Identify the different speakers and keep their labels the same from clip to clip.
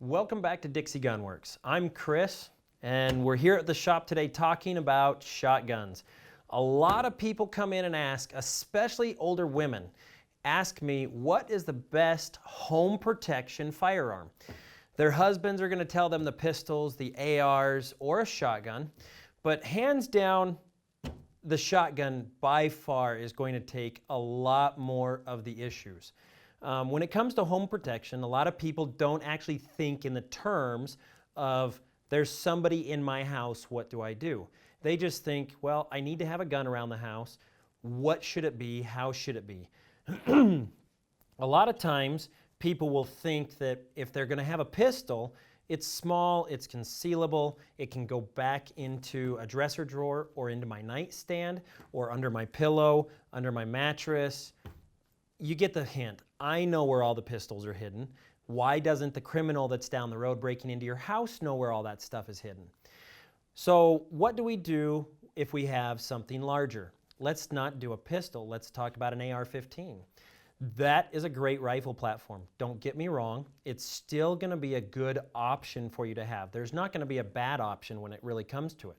Speaker 1: Welcome back to Dixie Gun Works. I'm Chris, and we're here at the shop today talking about shotguns. A lot of people come in and ask, especially older women, ask me, what is the best home protection firearm? Their husbands are going to tell them the pistols, the ARs, or a shotgun, but hands down, the shotgun by far is going to take a lot more of the issues. When it comes to home protection, a lot of people don't actually think in the terms of there's somebody in my house, what do I do? They just think, well, I need to have a gun around the house. What should it be? How should it be? A lot of times people will think that if they're going to have a pistol, it's small, it's concealable, it can go back into a dresser drawer or into my nightstand or under my pillow, under my mattress. You get the hint. I know where all the pistols are hidden. Why doesn't the criminal that's down the road breaking into your house know where all that stuff is hidden? So what do we do if we have something larger? Let's not do a pistol. Let's talk about an AR-15. That is a great rifle platform. Don't get me wrong. It's still going to be a good option for you to have. There's not going to be a bad option when it really comes to it.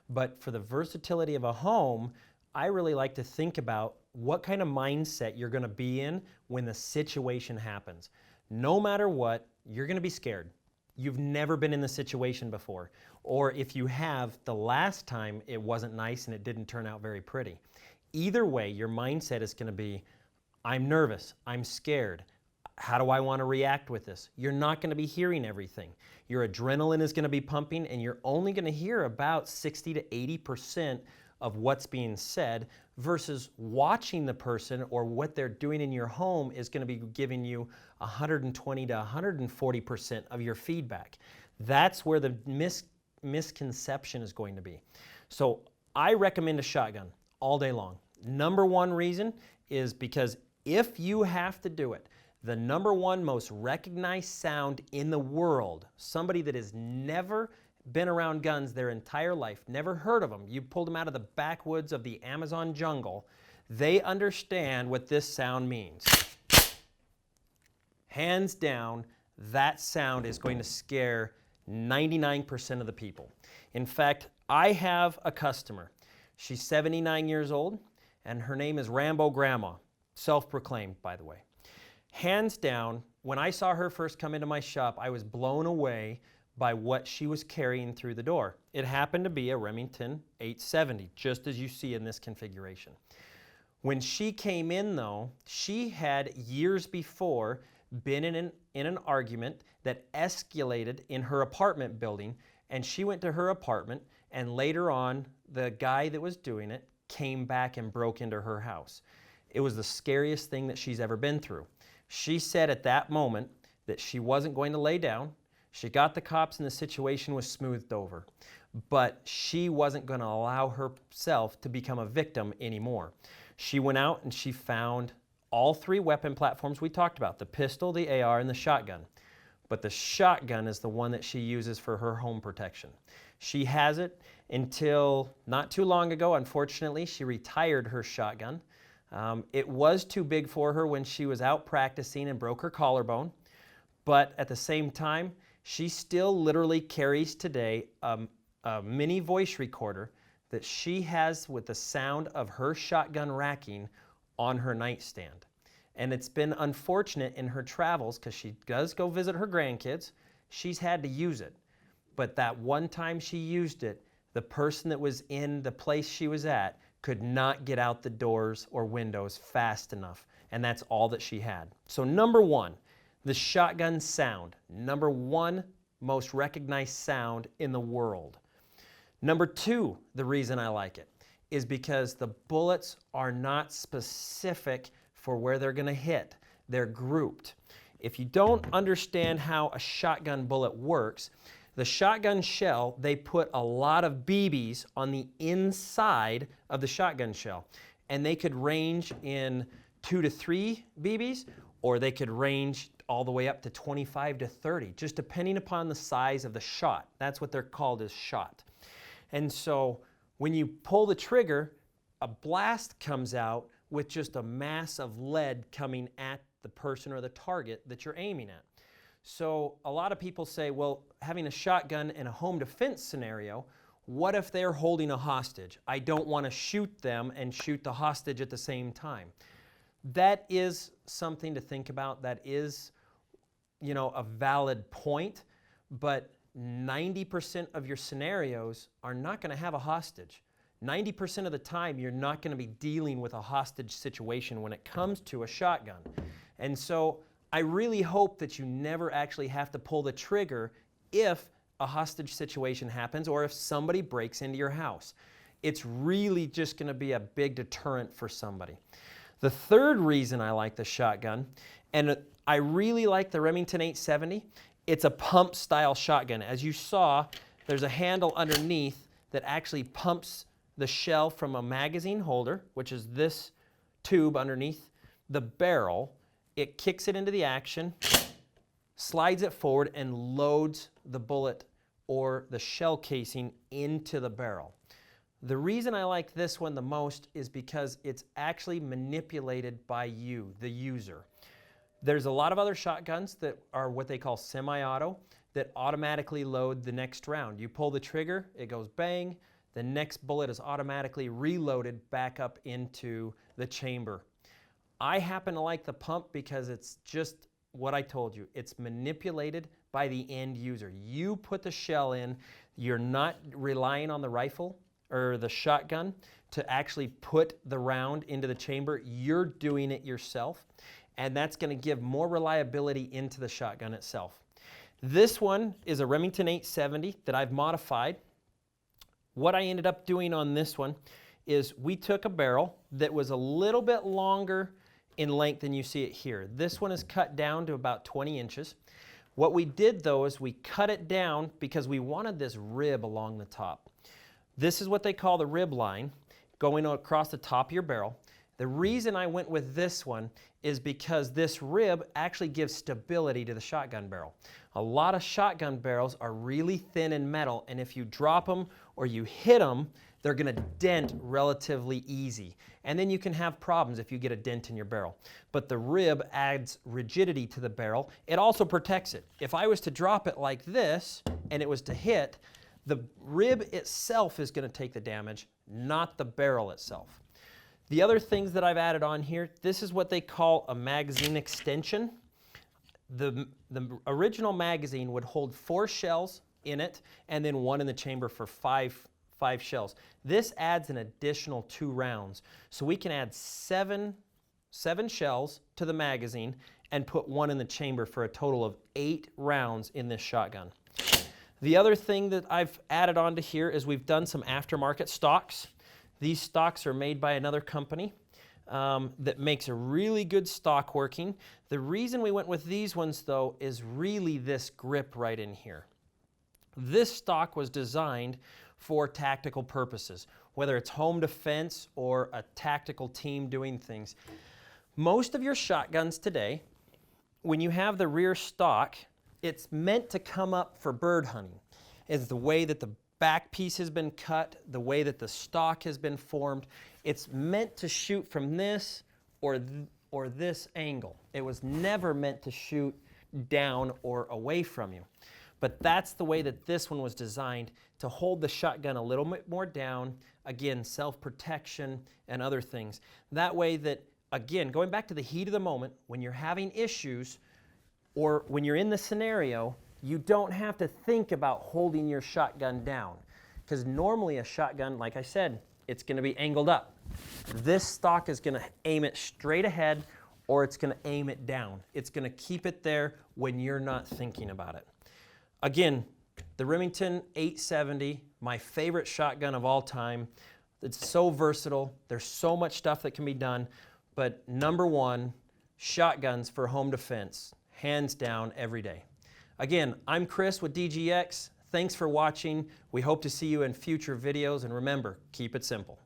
Speaker 1: But for the versatility of a home, I really like to think about what kind of mindset you're going to be in when the situation happens. No matter what, you're going to be scared. You've never been in the situation before. Or if you have, the last time it wasn't nice and it didn't turn out very pretty. Either way, your mindset is going to be, I'm nervous, I'm scared. How do I want to react with this? You're not going to be hearing everything. Your adrenaline is going to be pumping and you're only going to hear about 60 to 80% of what's being said versus watching the person or what they're doing in your home is going to be giving you 120 to 140% of your feedback. That's where the misconception is going to be. So I recommend a shotgun all day long. Number one reason is because if you have to do it, the number one most recognized sound in the world, somebody that has never been around guns their entire life, never heard of them, you pulled them out of the backwoods of the Amazon jungle, they understand what this sound means. Hands down, that sound is going to scare 99% of the people. In fact, I have a customer. She's 79 years old, and her name is Rambo Grandma, self-proclaimed, by the way. Hands down, when I saw her first come into my shop, I was blown away by what she was carrying through the door. It happened to be a Remington 870, just as you see in this configuration. When she came in though, she had years before been in an argument that escalated in her apartment building, and she went to her apartment, and later on, the guy that was doing it came back and broke into her house. It was the scariest thing that she's ever been through. She said at that moment that she wasn't going to lay down. She got the cops and the situation was smoothed over. But she wasn't going to allow herself to become a victim anymore. She went out and she found all three weapon platforms we talked about, the pistol, the AR, and the shotgun. But the shotgun is the one that she uses for her home protection. She has it until not too long ago. Unfortunately, she retired her shotgun. It was too big for her when she was out practicing and broke her collarbone. But at the same time, she still literally carries today a mini voice recorder that she has with the sound of her shotgun racking on her nightstand. And it's been unfortunate in her travels because she does go visit her grandkids. She's had to use it. But that one time she used it, the person that was in the place she was at could not get out the doors or windows fast enough. And that's all that she had. So number one, the shotgun sound, number one most recognized sound in the world. Number two, the reason I like it is because the bullets are not specific for where they're going to hit. They're grouped. If you don't understand how a shotgun bullet works, the shotgun shell, they put a lot of BBs on the inside of the shotgun shell. And they could range in 2 to 3 BBs, or they could range all the way up to 25 to 30, just depending upon the size of the shot. That's what they're called, as shot. And so when you pull the trigger, a blast comes out with just a mass of lead coming at the person or the target that you're aiming at. So a lot of people say, well, having a shotgun in a home defense scenario, what if they're holding a hostage? I don't want to shoot them and shoot the hostage at the same time. That is something to think about. That is, a valid point, but 90% of your scenarios are not going to have a hostage. 90% of the time, you're not going to be dealing with a hostage situation when it comes to a shotgun. And so I really hope that you never actually have to pull the trigger if a hostage situation happens or if somebody breaks into your house. It's really just going to be a big deterrent for somebody. The third reason I like the shotgun, and I really like the Remington 870, it's a pump style shotgun. As you saw, there's a handle underneath that actually pumps the shell from a magazine holder, which is this tube underneath the barrel. It kicks it into the action, slides it forward, and loads the bullet or the shell casing into the barrel. The reason I like this one the most is because it's actually manipulated by you, the user. There's a lot of other shotguns that are what they call semi-auto that automatically load the next round. You pull the trigger, it goes bang, the next bullet is automatically reloaded back up into the chamber. I happen to like the pump because it's just what I told you. It's manipulated by the end user. You put the shell in, you're not relying on the rifle or the shotgun to actually put the round into the chamber. You're doing it yourself, and that's going to give more reliability into the shotgun itself. This one is a Remington 870 that I've modified. What I ended up doing on this one is we took a barrel that was a little bit longer in length than you see it here. This one is cut down to about 20 inches. What we did though is we cut it down because we wanted this rib along the top. This is what they call the rib line going across the top of your barrel. The reason I went with this one is because this rib actually gives stability to the shotgun barrel. A lot of shotgun barrels are really thin in metal, and if you drop them or you hit them, they're going to dent relatively easy. And then you can have problems if you get a dent in your barrel. But the rib adds rigidity to the barrel. It also protects it. If I was to drop it like this and it was to hit, the rib itself is going to take the damage, not the barrel itself. The other things that I've added on here, this is what they call a magazine extension. The original magazine would hold 4 shells in it and then 1 in the chamber for 5 shells. This adds an additional 2 rounds. So we can add 7 shells to the magazine and put 1 in the chamber for a total of 8 rounds in this shotgun. The other thing that I've added onto here is we've done some aftermarket stocks. These stocks are made by another company that makes a really good stock working. The reason we went with these ones though is really this grip right in here. This stock was designed for tactical purposes, whether it's home defense or a tactical team doing things. Most of your shotguns today, when you have the rear stock, it's meant to come up for bird hunting. It's the way that the back piece has been cut, the way that the stock has been formed. It's meant to shoot from this or this angle. It was never meant to shoot down or away from you. But that's the way that this one was designed, to hold the shotgun a little bit more down, again, self-protection and other things. That way that, again, going back to the heat of the moment, when you're having issues or when you're in the scenario, you don't have to think about holding your shotgun down. Because normally a shotgun, like I said, it's going to be angled up. This stock is going to aim it straight ahead, or it's going to aim it down. It's going to keep it there when you're not thinking about it. Again, the Remington 870, my favorite shotgun of all time. It's so versatile. There's so much stuff that can be done. But number one, shotguns for home defense, hands down every day. Again, I'm Chris with DGX. Thanks for watching. We hope to see you in future videos. And remember, keep it simple.